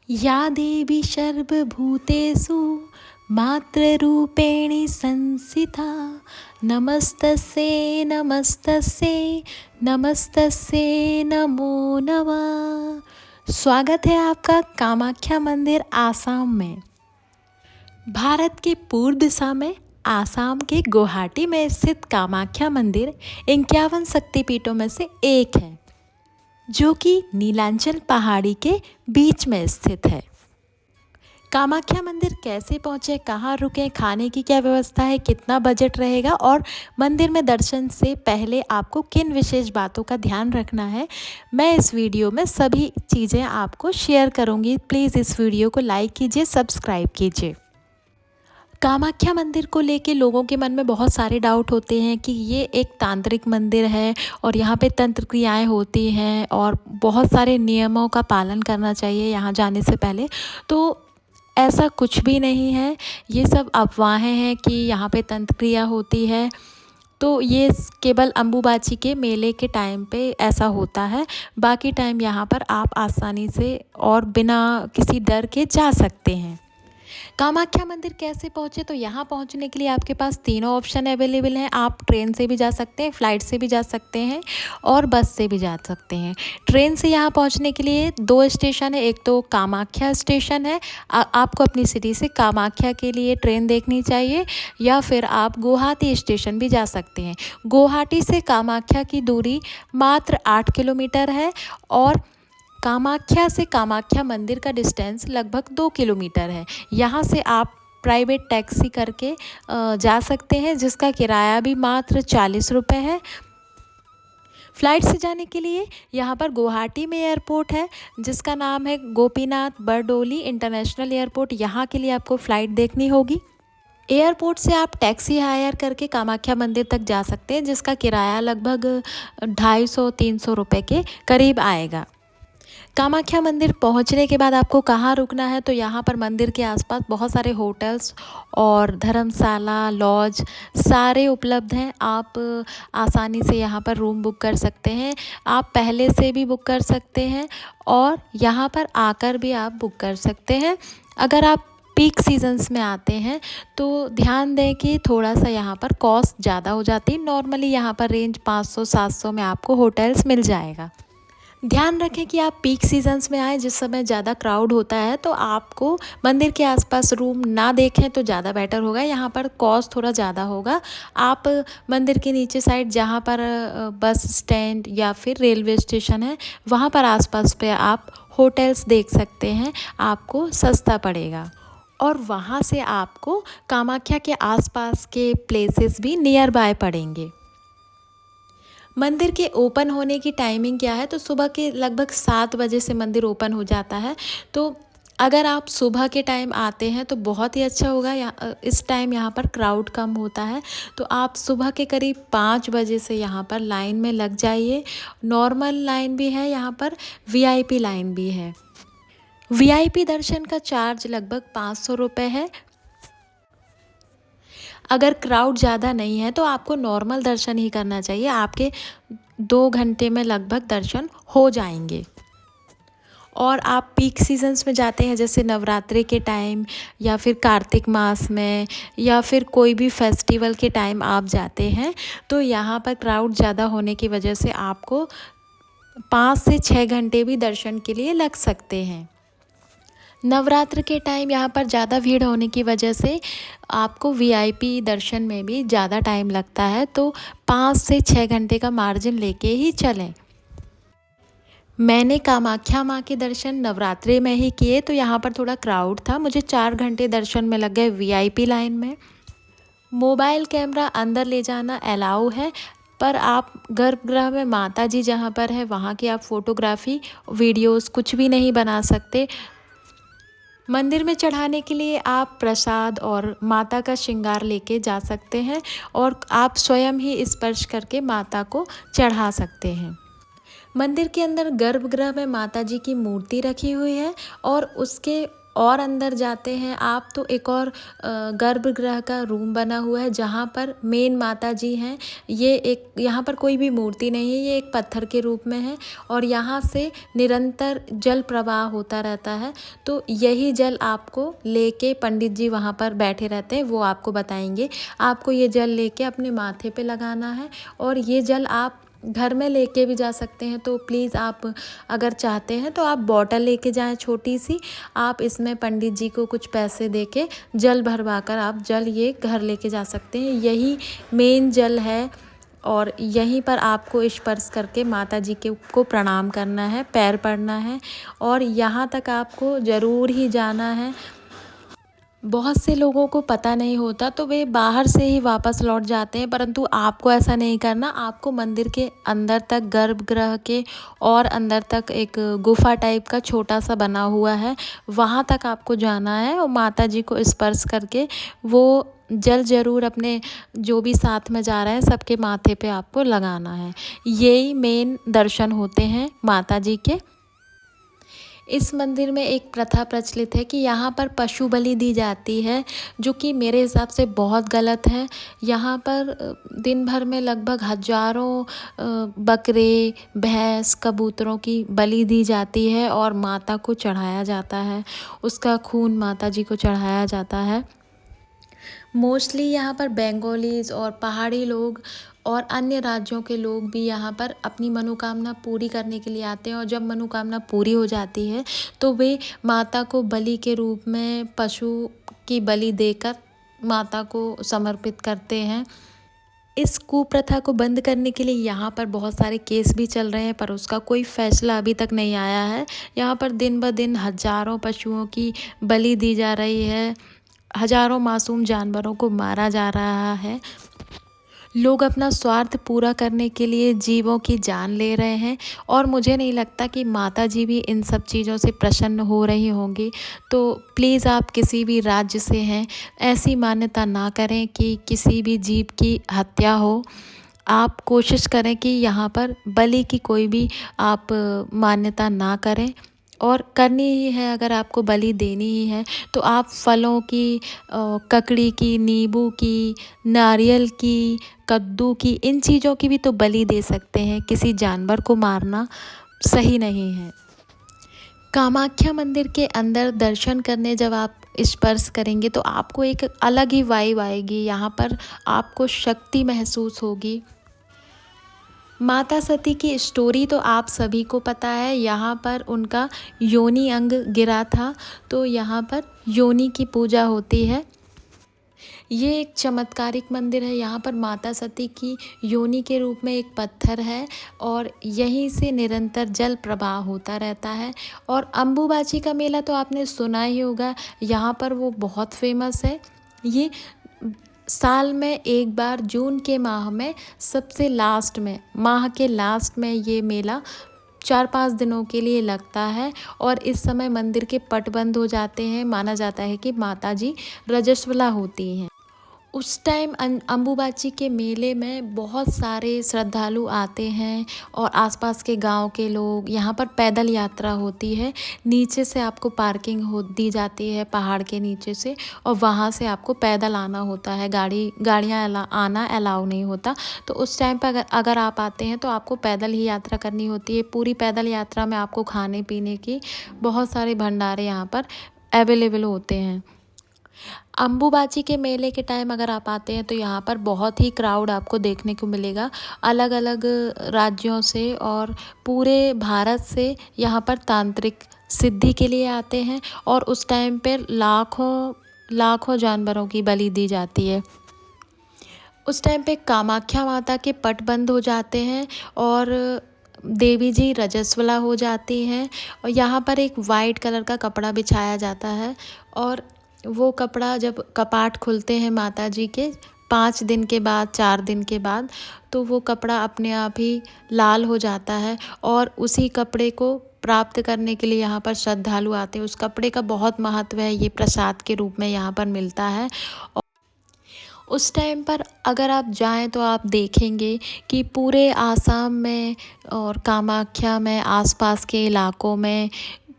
या देवी सर्वभूतेषु मातृरूपेणी संस्थिता नमस्तस्यै नमस्तस्यै नमस्तस्यै नमो नमः। स्वागत है आपका कामाख्या मंदिर आसाम में। भारत के पूर्व दिशा में आसाम के गुवाहाटी में स्थित कामाख्या मंदिर 51 शक्तिपीठों में से एक है, जो कि नीलांचल पहाड़ी के बीच में स्थित है। कामाख्या मंदिर कैसे पहुँचे, कहाँ रुकें, खाने की क्या व्यवस्था है, कितना बजट रहेगा और मंदिर में दर्शन से पहले आपको किन विशेष बातों का ध्यान रखना है, मैं इस वीडियो में सभी चीज़ें आपको शेयर करूँगी। प्लीज़ इस वीडियो को लाइक कीजिए, सब्सक्राइब कीजिए। कामाख्या मंदिर को लेके लोगों के मन में बहुत सारे डाउट होते हैं कि ये एक तांत्रिक मंदिर है और यहाँ पे तंत्र क्रियाएँ होती हैं और बहुत सारे नियमों का पालन करना चाहिए यहाँ जाने से पहले। तो ऐसा कुछ भी नहीं है, ये सब अफवाहें हैं कि यहाँ पे तंत्र क्रिया होती है। तो ये केवल अम्बुबाची के मेले के टाइम पे ऐसा होता है, बाकी टाइम यहाँ पर आप आसानी से और बिना किसी डर के जा सकते हैं। कामाख्या मंदिर कैसे पहुँचे, तो यहाँ पहुँचने के लिए आपके पास तीनों ऑप्शन अवेलेबल हैं। आप ट्रेन से भी जा सकते हैं, फ़्लाइट से भी जा सकते हैं और बस से भी जा सकते हैं। ट्रेन से यहाँ पहुँचने के लिए 2 स्टेशन है, एक तो कामाख्या स्टेशन है। आपको अपनी सिटी से कामाख्या के लिए ट्रेन देखनी चाहिए, या फिर आप गुवाहाटी स्टेशन भी जा सकते हैं। गुवाहाटी से कामाख्या की दूरी मात्र 8 किलोमीटर है और कामाख्या से कामाख्या मंदिर का डिस्टेंस लगभग 2 किलोमीटर है। यहाँ से आप प्राइवेट टैक्सी करके जा सकते हैं, जिसका किराया भी मात्र 40 रुपये है। फ़्लाइट से जाने के लिए यहाँ पर गुवाहाटी में एयरपोर्ट है, जिसका नाम है गोपीनाथ बरदोली इंटरनेशनल एयरपोर्ट। यहाँ के लिए आपको फ़्लाइट देखनी होगी। एयरपोर्ट से आप टैक्सी हायर करके कामाख्या मंदिर तक जा सकते हैं, जिसका किराया लगभग 250-300 रुपये के करीब आएगा। कामाख्या मंदिर पहुंचने के बाद आपको कहाँ रुकना है, तो यहाँ पर मंदिर के आसपास बहुत सारे होटल्स और धर्मशाला, लॉज सारे उपलब्ध हैं। आप आसानी से यहाँ पर रूम बुक कर सकते हैं। आप पहले से भी बुक कर सकते हैं और यहाँ पर आकर भी आप बुक कर सकते हैं। अगर आप पीक सीजन्स में आते हैं तो ध्यान दें कि थोड़ा सा यहाँ पर कॉस्ट ज़्यादा हो जाती है। नॉर्मली यहाँ पर रेंज 500-700 में आपको होटल्स मिल जाएगा। ध्यान रखें कि आप पीक सीजन्स में आएँ, जिस समय ज़्यादा क्राउड होता है, तो आपको मंदिर के आसपास रूम ना देखें तो ज़्यादा बेटर होगा। यहाँ पर कॉस्ट थोड़ा ज़्यादा होगा। आप मंदिर के नीचे साइड जहाँ पर बस स्टैंड या फिर रेलवे स्टेशन है, वहाँ पर आसपास पे आप होटल्स देख सकते हैं, आपको सस्ता पड़ेगा। और वहाँ से आपको कामाख्या के आसपास के प्लेसेस भी नियर बाय पड़ेंगे। मंदिर के ओपन होने की टाइमिंग क्या है, तो सुबह के लगभग 7 बजे से मंदिर ओपन हो जाता है। तो अगर आप सुबह के टाइम आते हैं तो बहुत ही अच्छा होगा। इस टाइम यहाँ पर क्राउड कम होता है, तो आप सुबह के करीब 5 बजे से यहाँ पर लाइन में लग जाइए। नॉर्मल लाइन भी है, यहाँ पर वीआईपी लाइन भी है। वीआईपी दर्शन का चार्ज लगभग 500 रुपये है। अगर क्राउड ज़्यादा नहीं है तो आपको नॉर्मल दर्शन ही करना चाहिए, आपके 2 घंटे में लगभग दर्शन हो जाएंगे। और आप पीक सीजन्स में जाते हैं, जैसे नवरात्रि के टाइम या फिर कार्तिक मास में या फिर कोई भी फेस्टिवल के टाइम आप जाते हैं, तो यहाँ पर क्राउड ज़्यादा होने की वजह से आपको 5 से 6 घंटे भी दर्शन के लिए लग सकते हैं। नवरात्र के टाइम यहाँ पर ज़्यादा भीड़ होने की वजह से आपको वीआईपी दर्शन में भी ज़्यादा टाइम लगता है, तो 5 से 6 घंटे का मार्जिन लेके ही चलें। मैंने कामाख्या माँ के दर्शन नवरात्रि में ही किए, तो यहाँ पर थोड़ा क्राउड था, मुझे 4 घंटे दर्शन में लग गए वीआईपी लाइन में। मोबाइल कैमरा अंदर ले जाना अलाउ है, पर आप गर्भगृह में माता जी जहाँ पर है वहाँ की आप फ़ोटोग्राफी, वीडियोज़ कुछ भी नहीं बना सकते। मंदिर में चढ़ाने के लिए आप प्रसाद और माता का श्रृंगार लेके जा सकते हैं और आप स्वयं ही स्पर्श करके माता को चढ़ा सकते हैं। मंदिर के अंदर गर्भगृह में माता जी की मूर्ति रखी हुई है और उसके और अंदर जाते हैं आप तो एक और गर्भगृह का रूम बना हुआ है जहाँ पर मेन माता जी हैं। ये एक यहाँ पर कोई भी मूर्ति नहीं है, ये एक पत्थर के रूप में है और यहाँ से निरंतर जल प्रवाह होता रहता है। तो यही जल आपको लेके पंडित जी वहाँ पर बैठे रहते हैं, वो आपको बताएंगे। आपको ये जल लेके अपने माथे पे लगाना है और ये जल आप घर में लेके भी जा सकते हैं। तो प्लीज़ आप अगर चाहते हैं तो आप बॉटल लेके जाएं छोटी सी। आप इसमें पंडित जी को कुछ पैसे देके जल भरवा कर आप जल ये घर लेके जा सकते हैं। यही मेन जल है और यहीं पर आपको स्पर्श करके माता जी के को प्रणाम करना है, पैर पड़ना है और यहाँ तक आपको ज़रूर ही जाना है। बहुत से लोगों को पता नहीं होता तो वे बाहर से ही वापस लौट जाते हैं, परंतु आपको ऐसा नहीं करना। आपको मंदिर के अंदर तक, गर्भगृह के और अंदर तक एक गुफा टाइप का छोटा सा बना हुआ है, वहाँ तक आपको जाना है और माता जी को स्पर्श करके वो जल ज़रूर अपने जो भी साथ में जा रहे हैं सबके माथे पे आपको लगाना है। यही मेन दर्शन होते हैं माता जी के। इस मंदिर में एक प्रथा प्रचलित है कि यहाँ पर पशु बलि दी जाती है, जो कि मेरे हिसाब से बहुत गलत है। यहाँ पर दिन भर में लगभग हजारों बकरे, भैंस, कबूतरों की बलि दी जाती है और माता को चढ़ाया जाता है। उसका खून माता जी को चढ़ाया जाता है। मोस्टली यहाँ पर बंगालीज और पहाड़ी लोग और अन्य राज्यों के लोग भी यहाँ पर अपनी मनोकामना पूरी करने के लिए आते हैं और जब मनोकामना पूरी हो जाती है तो वे माता को बलि के रूप में पशु की बलि देकर माता को समर्पित करते हैं। इस कुप्रथा को बंद करने के लिए यहाँ पर बहुत सारे केस भी चल रहे हैं, पर उसका कोई फैसला अभी तक नहीं आया है। यहाँ पर दिन ब दिन हजारों पशुओं की बलि दी जा रही है, हजारों मासूम जानवरों को मारा जा रहा है। लोग अपना स्वार्थ पूरा करने के लिए जीवों की जान ले रहे हैं और मुझे नहीं लगता कि माता जी भी इन सब चीज़ों से प्रसन्न हो रही होंगी। तो प्लीज़ आप किसी भी राज्य से हैं, ऐसी मान्यता ना करें कि किसी भी जीव की हत्या हो। आप कोशिश करें कि यहाँ पर बलि की कोई भी आप मान्यता ना करें और करनी ही है, अगर आपको बलि देनी ही है तो आप फलों की, ककड़ी की, नींबू की, नारियल की, कद्दू की, इन चीज़ों की भी तो बलि दे सकते हैं। किसी जानवर को मारना सही नहीं है। कामाख्या मंदिर के अंदर दर्शन करने जब आप स्पर्श करेंगे तो आपको एक अलग ही वाइब आएगी। यहाँ पर आपको शक्ति महसूस होगी। माता सती की स्टोरी तो आप सभी को पता है। यहाँ पर उनका योनि अंग गिरा था तो यहाँ पर योनि की पूजा होती है। ये एक चमत्कारिक मंदिर है। यहाँ पर माता सती की योनि के रूप में एक पत्थर है और यहीं से निरंतर जल प्रवाह होता रहता है। और अम्बुबाची का मेला तो आपने सुना ही होगा, यहाँ पर वो बहुत फेमस है। ये साल में एक बार जून के माह में सबसे लास्ट में, माह के लास्ट में ये मेला 4-5 दिनों के लिए लगता है और इस समय मंदिर के पट बंद हो जाते हैं। माना जाता है कि माता जी रजस्वला होती हैं। उस टाइम अम्बुबाची के मेले में बहुत सारे श्रद्धालु आते हैं और आसपास के गांव के लोग। यहाँ पर पैदल यात्रा होती है, नीचे से आपको पार्किंग दी जाती है पहाड़ के नीचे से और वहाँ से आपको पैदल आना होता है। गाड़ियाँ आना अलाउ नहीं होता। तो उस टाइम पर अगर आप आते हैं तो आपको पैदल ही यात्रा करनी होती है। पूरी पैदल यात्रा में आपको खाने पीने की बहुत सारे भंडारे यहाँ पर अवेलेबल होते हैं। अम्बुबाची के मेले के टाइम अगर आप आते हैं तो यहाँ पर बहुत ही क्राउड आपको देखने को मिलेगा। अलग अलग राज्यों से और पूरे भारत से यहाँ पर तांत्रिक सिद्धि के लिए आते हैं और उस टाइम पर लाखों जानवरों की बलि दी जाती है। उस टाइम पे कामाख्या माता के पट बंद हो जाते हैं और देवी जी रजस्वला हो जाती हैं और यहाँ पर एक वाइट कलर का कपड़ा बिछाया जाता है और वो कपड़ा जब कपाट खुलते हैं माता जी के 5 दिन के बाद, 4 दिन के बाद, तो वो कपड़ा अपने आप ही लाल हो जाता है और उसी कपड़े को प्राप्त करने के लिए यहाँ पर श्रद्धालु आते हैं। उस कपड़े का बहुत महत्व है, ये प्रसाद के रूप में यहाँ पर मिलता है। उस टाइम पर अगर आप जाएं तो आप देखेंगे कि पूरे आसाम में और कामाख्या में, आसपास के इलाकों में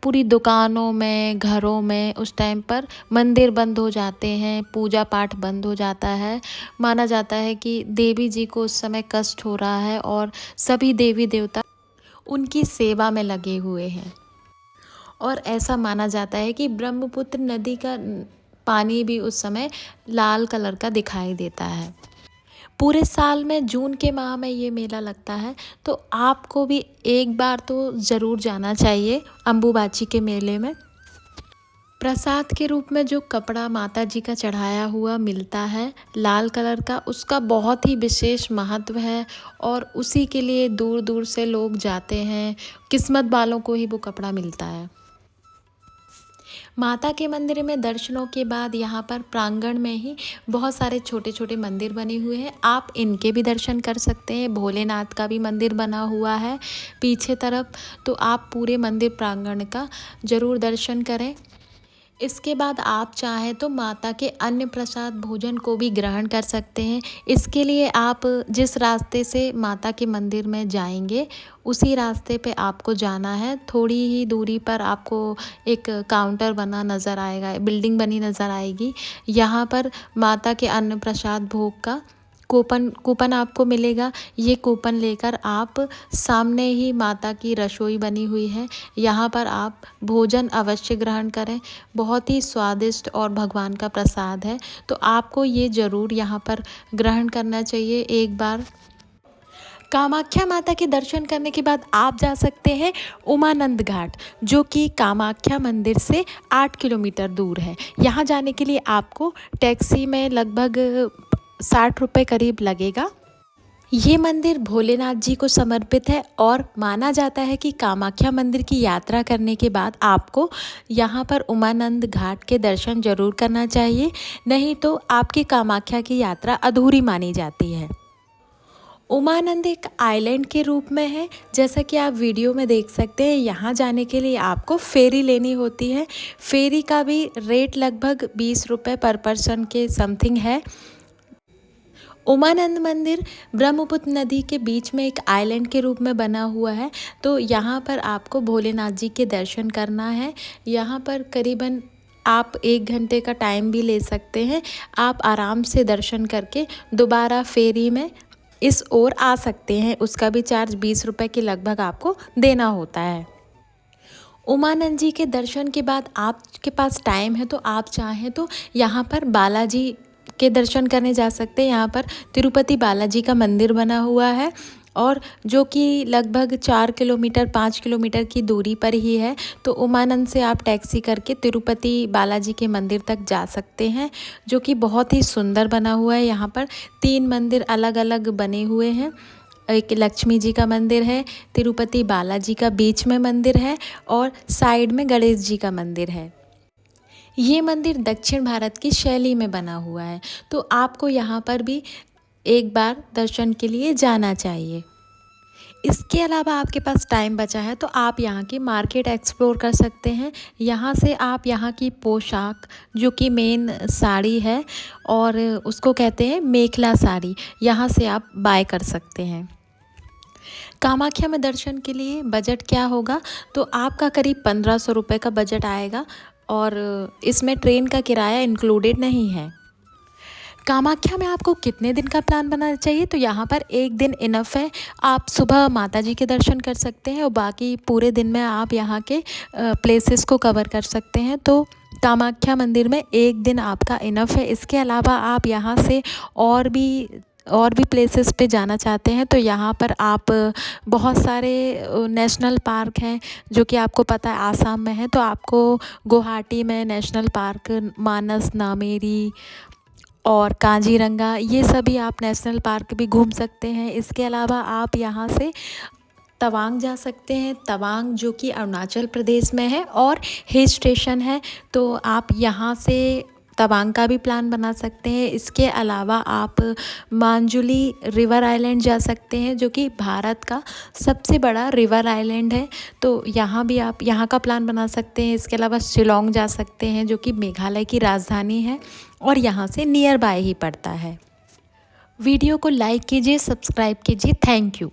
पूरी दुकानों में, घरों में उस टाइम पर मंदिर बंद हो जाते हैं, पूजा पाठ बंद हो जाता है। माना जाता है कि देवी जी को उस समय कष्ट हो रहा है और सभी देवी देवता उनकी सेवा में लगे हुए हैं। और ऐसा माना जाता है कि ब्रह्मपुत्र नदी का पानी भी उस समय लाल कलर का दिखाई देता है। पूरे साल में जून के माह में ये मेला लगता है, तो आपको भी एक बार तो ज़रूर जाना चाहिए अम्बुबाची के मेले में। प्रसाद के रूप में जो कपड़ा माता जी का चढ़ाया हुआ मिलता है लाल कलर का, उसका बहुत ही विशेष महत्व है और उसी के लिए दूर दूर से लोग जाते हैं। किस्मत वालों को ही वो कपड़ा मिलता है। माता के मंदिर में दर्शनों के बाद यहाँ पर प्रांगण में ही बहुत सारे छोटे छोटे मंदिर बने हुए हैं, आप इनके भी दर्शन कर सकते हैं। भोलेनाथ का भी मंदिर बना हुआ है पीछे तरफ, तो आप पूरे मंदिर प्रांगण का ज़रूर दर्शन करें। इसके बाद आप चाहें तो माता के अन्य प्रसाद भोजन को भी ग्रहण कर सकते हैं। इसके लिए आप जिस रास्ते से माता के मंदिर में जाएंगे उसी रास्ते पे आपको जाना है। थोड़ी ही दूरी पर आपको एक काउंटर बना नज़र आएगा, बिल्डिंग बनी नज़र आएगी। यहाँ पर माता के अन्न प्रसाद भोग का कूपन आपको मिलेगा। ये कूपन लेकर आप सामने ही माता की रसोई बनी हुई है, यहाँ पर आप भोजन अवश्य ग्रहण करें। बहुत ही स्वादिष्ट और भगवान का प्रसाद है, तो आपको ये ज़रूर यहाँ पर ग्रहण करना चाहिए एक बार। कामाख्या माता के दर्शन करने के बाद आप जा सकते हैं उमानंद घाट, जो कि कामाख्या मंदिर से 8 किलोमीटर दूर है। यहाँ जाने के लिए आपको टैक्सी में लगभग 60 रुपये करीब लगेगा। ये मंदिर भोलेनाथ जी को समर्पित है और माना जाता है कि कामाख्या मंदिर की यात्रा करने के बाद आपको यहाँ पर उमानंद घाट के दर्शन जरूर करना चाहिए, नहीं तो आपकी कामाख्या की यात्रा अधूरी मानी जाती है। उमानंद एक आइलैंड के रूप में है, जैसा कि आप वीडियो में देख सकते हैं। यहाँ जाने के लिए आपको फेरी लेनी होती है। फेरी का भी रेट लगभग 20 रुपये पर पर्सन के समथिंग है। उमानंद मंदिर ब्रह्मपुत्र नदी के बीच में एक आइलैंड के रूप में बना हुआ है, तो यहाँ पर आपको भोलेनाथ जी के दर्शन करना है। यहाँ पर करीबन आप 1 घंटे का टाइम भी ले सकते हैं। आप आराम से दर्शन करके दोबारा फेरी में इस ओर आ सकते हैं। उसका भी चार्ज 20 रुपये के लगभग आपको देना होता है। उमानंद जी के दर्शन के बाद आपके पास टाइम है तो आप चाहें तो यहाँ पर बालाजी के दर्शन करने जा सकते हैं। यहाँ पर तिरुपति बालाजी का मंदिर बना हुआ है और जो कि लगभग 4 किलोमीटर 5 किलोमीटर की दूरी पर ही है। तो उमानंद से आप टैक्सी करके तिरुपति बालाजी के मंदिर तक जा सकते हैं, जो कि बहुत ही सुंदर बना हुआ है। यहाँ पर 3 मंदिर अलग अलग बने हुए हैं। एक लक्ष्मी जी का मंदिर है, तिरुपति बालाजी का बीच में मंदिर है और साइड में गणेश जी का मंदिर है। ये मंदिर दक्षिण भारत की शैली में बना हुआ है, तो आपको यहाँ पर भी एक बार दर्शन के लिए जाना चाहिए। इसके अलावा आपके पास टाइम बचा है तो आप यहाँ की मार्केट एक्सप्लोर कर सकते हैं। यहाँ से आप यहाँ की पोशाक, जो कि मेन साड़ी है और उसको कहते हैं मेखला साड़ी, यहाँ से आप बाय कर सकते हैं। कामाख्या में दर्शन के लिए बजट क्या होगा, तो आपका करीब 1500 रुपये का बजट आएगा और इसमें ट्रेन का किराया इंक्लूडेड नहीं है। कामाख्या में आपको कितने दिन का प्लान बनाना चाहिए, तो यहाँ पर 1 दिन इनफ है। आप सुबह माता जी के दर्शन कर सकते हैं और बाकी पूरे दिन में आप यहाँ के प्लेसेस को कवर कर सकते हैं। तो कामाख्या मंदिर में 1 दिन आपका इनफ है। इसके अलावा आप यहाँ से और भी प्लेसेस पे जाना चाहते हैं तो यहाँ पर आप बहुत सारे नेशनल पार्क हैं, जो कि आपको पता है आसाम में है। तो आपको गुवाहाटी में नेशनल पार्क, मानस, नामेरी और काजीरंगा, ये सभी आप नेशनल पार्क भी घूम सकते हैं। इसके अलावा आप यहाँ से तवांग जा सकते हैं। तवांग जो कि अरुणाचल प्रदेश में है और हिल स्टेशन है, तो आप यहाँ से तवांग का भी प्लान बना सकते हैं। इसके अलावा आप मांजुली रिवर आइलैंड जा सकते हैं, जो कि भारत का सबसे बड़ा रिवर आइलैंड है, तो यहाँ भी आप यहाँ का प्लान बना सकते हैं। इसके अलावा शिलोंग जा सकते हैं, जो कि मेघालय की राजधानी है और यहाँ से नियर बाय ही पड़ता है। वीडियो को लाइक कीजिए, सब्सक्राइब कीजिए। Thank you.